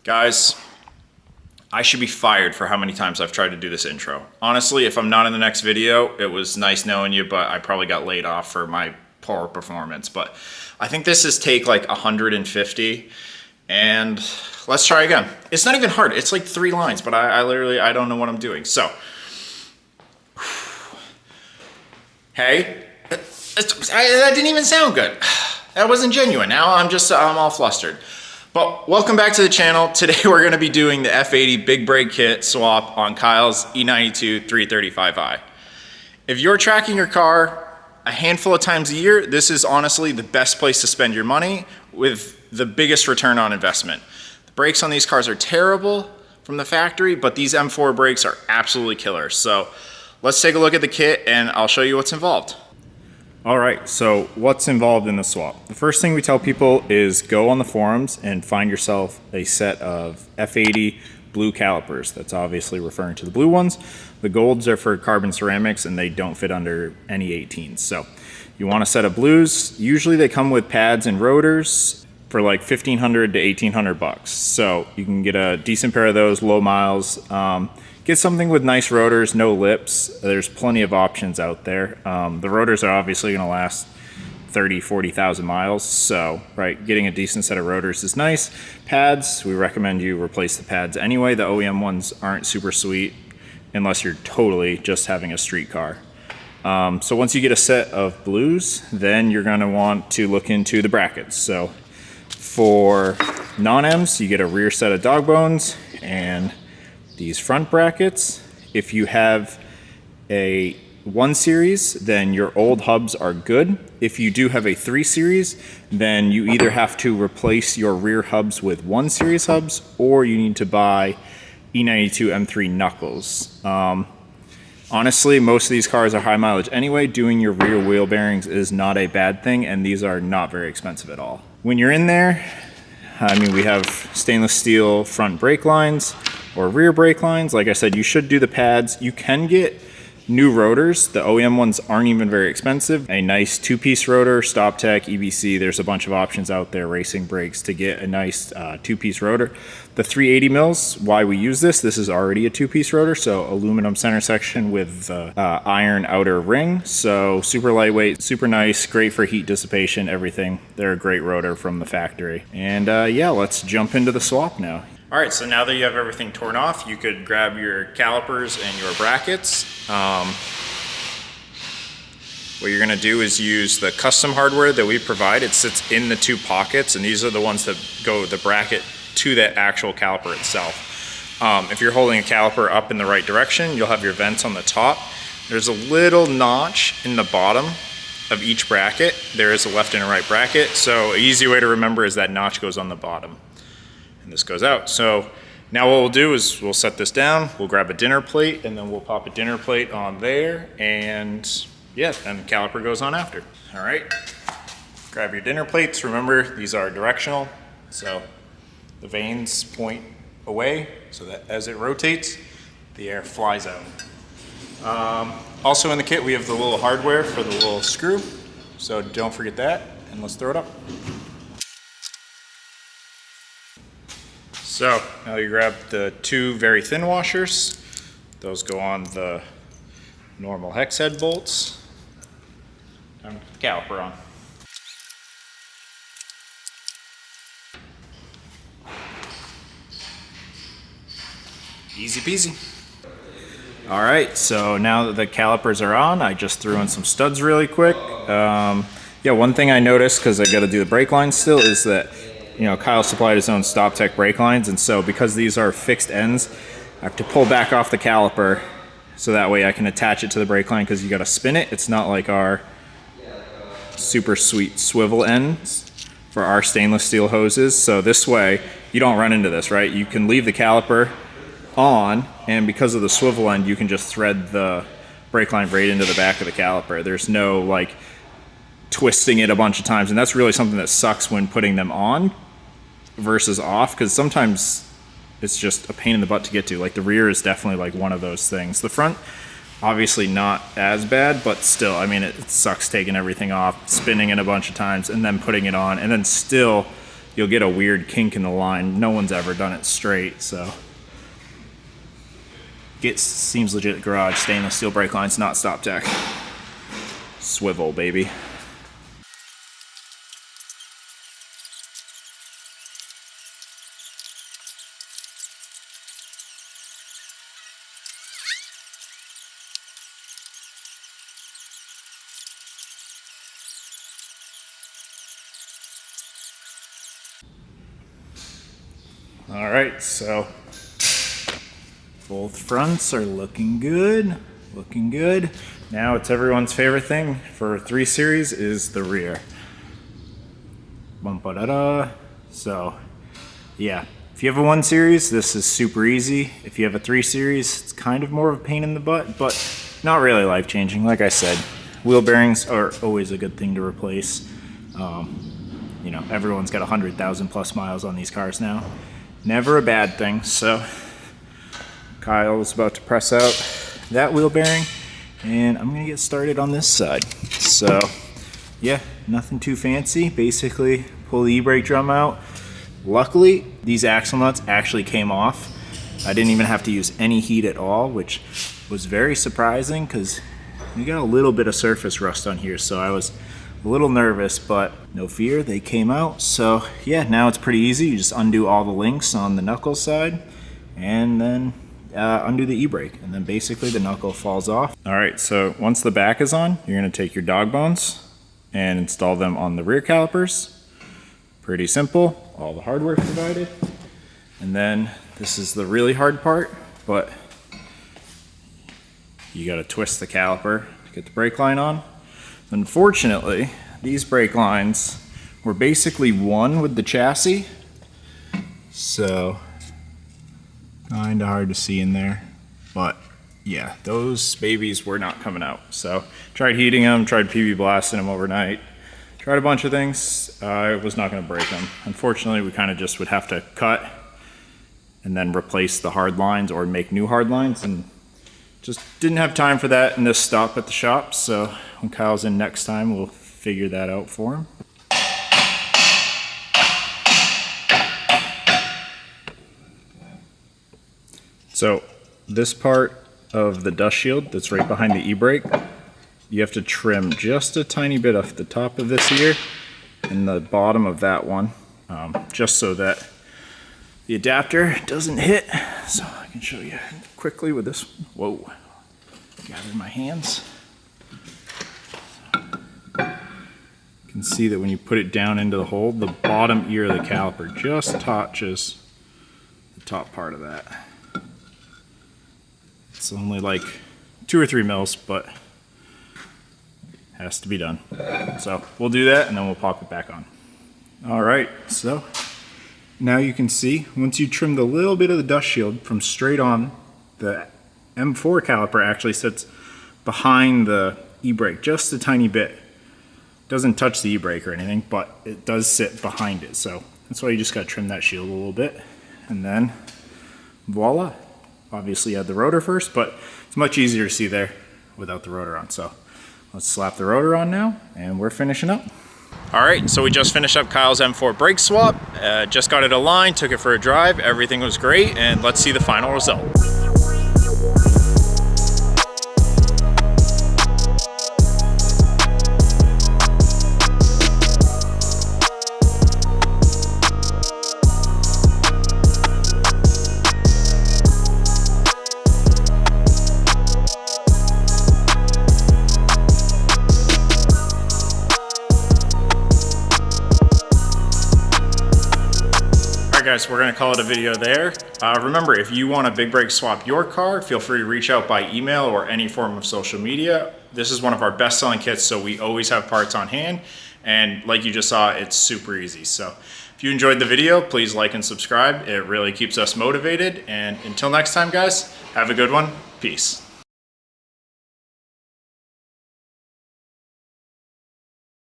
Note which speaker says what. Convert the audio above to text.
Speaker 1: Guys, I should be fired for how many times I've tried to do this intro. Honestly, if I'm not in the next video, it was nice knowing you, but I probably got laid off for my poor performance. But I think this is take like 150, and let's try again. It's not even hard. It's like 3 lines, but I literally don't know what I'm doing. So, hey, that didn't even sound good. That wasn't genuine. Now I'm all flustered. But welcome back to the channel. Today we're going to be doing the F80 big brake kit swap on Kyle's E92 335i. If you're tracking your car a handful of times a year, this is honestly the best place to spend your money with the biggest return on investment. The brakes on these cars are terrible from the factory, but these M4 brakes are absolutely killer. So let's take a look at the kit and I'll show you what's involved.
Speaker 2: All right, so what's involved in the swap? The first thing we tell people is go on the forums and find yourself a set of F80 blue calipers. That's obviously referring to the blue ones. The golds are for carbon ceramics and they don't fit under any 18s. So you want a set of blues. Usually they come with pads and rotors for like $1,500 to $1,800. So you can get a decent pair of those, low miles. Get something with nice rotors, no lips. There's plenty of options out there. The rotors are obviously going to last 30, 40,000 miles. So, right, getting a decent set of rotors is nice. Pads, we recommend you replace the pads anyway. The OEM ones aren't super sweet unless you're totally just having a street car. So once you get a set of blues, then you're going to want to look into the brackets. So for non-Ms, you get a rear set of dog bones and these front brackets. If you have a 1 series, then your old hubs are good. If you do have a 3 series, then you either have to replace your rear hubs with 1 series hubs, or you need to buy E92 M3 knuckles. Honestly, most of these cars are high mileage anyway. Doing your rear wheel bearings is not a bad thing, and these are not very expensive at all. When you're in there, we have stainless steel front brake lines or rear brake lines. Like I said, you should do the pads. You can get new rotors. The OEM ones aren't even very expensive. A nice 2-piece rotor, StopTech, EBC, there's a bunch of options out there, racing brakes, to get a nice 2-piece rotor. The 380 mils, why we use this is already a 2-piece rotor, so aluminum center section with iron outer ring. So super lightweight, super nice, great for heat dissipation, everything. They're a great rotor from the factory. And yeah, let's jump into the swap now.
Speaker 1: All right, so now that you have everything torn off, you could grab your calipers and your brackets. What you're gonna do is use the custom hardware that we provide. It sits in the 2 pockets, and these are the ones that go the bracket to that actual caliper itself. If you're holding a caliper up in the right direction, you'll have your vents on the top. There's a little notch in the bottom of each bracket. There is a left and a right bracket, so an easy way to remember is that notch goes on the bottom. This goes out. So now what we'll do is we'll set this down, we'll grab a dinner plate, and then we'll pop a dinner plate on there, and yeah, and the caliper goes on after. All right, grab your dinner plates. Remember, these are directional, so the vanes point away so that as it rotates, the air flies out. Also in the kit, we have the little hardware for the little screw, so don't forget that, and let's throw it up. So now you grab the 2 very thin washers. Those go on the normal hex head bolts. Time to put the caliper on. Easy peasy.
Speaker 2: All right, so now that the calipers are on, I just threw in some studs really quick. Yeah, one thing I noticed, because I got to do the brake lines still, is that Kyle supplied his own StopTech brake lines, and so because these are fixed ends, I have to pull back off the caliper so that way I can attach it to the brake line, because you got to spin it. It's not like our super sweet swivel ends for our stainless steel hoses. So this way you don't run into this, right? You can leave the caliper on, and because of the swivel end, you can just thread the brake line right into the back of the caliper. There's no like twisting it a bunch of times, and that's really something that sucks when putting them on versus off, because sometimes it's just a pain in the butt to get to. Like the rear is definitely like one of those things. The front, obviously not as bad, but still, it sucks taking everything off, spinning it a bunch of times, and then putting it on, and then still, you'll get a weird kink in the line. No one's ever done it straight, so. Seems legit at garage. Stainless steel brake lines, not stop tech. Swivel, baby. All right, so both fronts are looking good, looking good. Now it's everyone's favorite thing for 3 Series is the rear. Bum-ba-da-da. So yeah, if you have a 1 Series, this is super easy. If you have a 3 Series, it's kind of more of a pain in the butt, but not really life-changing. Like I said, wheel bearings are always a good thing to replace. You know, everyone's got 100,000 plus miles on these cars now. Never a bad thing. So Kyle is about to press out that wheel bearing, and I'm gonna get started on this side. So yeah, nothing too fancy. Basically pull the e-brake drum out. Luckily these axle nuts actually came off. I didn't even have to use any heat at all, which was very surprising because we got a little bit of surface rust on here, so I was a little nervous, but no fear, they came out. So yeah, now it's pretty easy. You just undo all the links on the knuckle side and then undo the e-brake, and then basically the knuckle falls off. All right, so once the back is on, you're gonna take your dog bones and install them on the rear calipers. Pretty simple, all the hardware provided. And then this is the really hard part, but you gotta twist the caliper to get the brake line on. Unfortunately, these brake lines were basically one with the chassis, so kinda hard to see in there, but yeah, those babies were not coming out. So tried heating them, tried PB blasting them overnight, tried a bunch of things. I was not gonna break them. Unfortunately, we kind of just would have to cut and then replace the hard lines or make new hard lines, and just didn't have time for that in this stop at the shop. So when Kyle's in next time, we'll figure that out for him. So this part of the dust shield that's right behind the e-brake, you have to trim just a tiny bit off the top of this ear and the bottom of that one, just so that the adapter doesn't hit. So I can show you quickly with this. Whoa, gather my hands. You can see that when you put it down into the hole, the bottom ear of the caliper just touches the top part of that. It's only like 2 or 3 mils, but has to be done. So we'll do that and then we'll pop it back on. All right, so now you can see, once you trimmed a little bit of the dust shield from straight on, the M4 caliper actually sits behind the e-brake just a tiny bit. Doesn't touch the e-brake or anything, but it does sit behind it. So that's why you just gotta trim that shield a little bit, and then voila. Obviously you had the rotor first, but it's much easier to see there without the rotor on. So let's slap the rotor on now, and we're finishing up. All right, so we just finished up Kyle's M4 brake swap. Just got it aligned, took it for a drive. Everything was great, and let's see the final result. Guys, we're going to call it a video there. Remember, if you want a big brake swap your car, feel free to reach out by email or any form of social media. This is one of our best selling kits, so we always have parts on hand, and like you just saw, it's super easy. So if you enjoyed the video, please like and subscribe. It really keeps us motivated, and until next time guys, have a good one. Peace.